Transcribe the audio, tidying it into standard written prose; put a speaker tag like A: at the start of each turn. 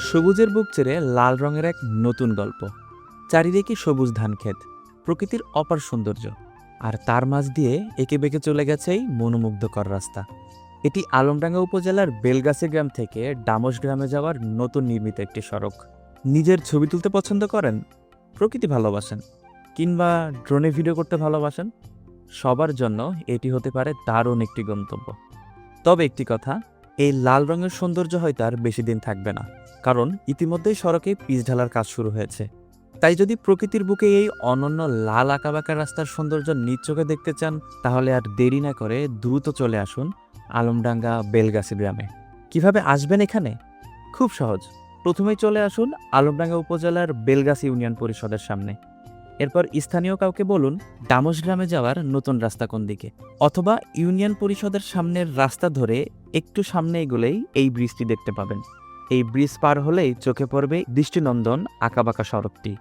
A: সবুজের বুক চেড়ে লাল রঙের এক নতুন গল্প। চারিদিকে সবুজ ধানক্ষেত, প্রকৃতির অপার সৌন্দর্য, আর তার মাঝ দিয়ে এঁকে বেঁকে চলে গেছে এই মনোমুগ্ধকর রাস্তা। এটি আলমডাঙ্গা উপজেলার বেলগাছি গ্রাম থেকে ডামস গ্রামে যাওয়ার নতুন নির্মিত একটি সড়ক। নিজের ছবি তুলতে পছন্দ করেন, প্রকৃতি ভালোবাসেন, কিংবা ড্রোনে ভিডিও করতে ভালোবাসেন, সবার জন্য এটি হতে পারে দারুণ একটি গন্তব্য। তবে একটি কথা, এই লাল রঙের সৌন্দর্য হয়তো আর বেশি দিন থাকবে না, কারণ ইতিমধ্যেই সড়কে পিচ ঢালার কাজ শুরু হয়েছে। তাই যদি প্রকৃতির বুকে এই অনন্য লাল আঁকাবাঁকা রাস্তার সৌন্দর্য নিজ চোখে দেখতে চান, তাহলে আর দেরি না করে দ্রুত চলে আসুন আলমডাঙ্গা বেলগাছি গ্রামে। কিভাবে আসবেন এখানে? খুব সহজ। প্রথমেই চলে আসুন আলমডাঙ্গা উপজেলার বেলগাছি ইউনিয়ন পরিষদের সামনে। এরপর স্থানীয় কাউকে বলুন ডামস গ্রামে যাওয়ার নতুন রাস্তা কোন দিকে, অথবা ইউনিয়ন পরিষদের সামনের রাস্তা ধরে একটু সামনে এগোলেই এই ব্রিজটি দেখতে পাবেন। এই ব্রিজ পার হলেই চোখে পড়বে দৃষ্টিনন্দন আঁকাবাঁকা সড়কটি।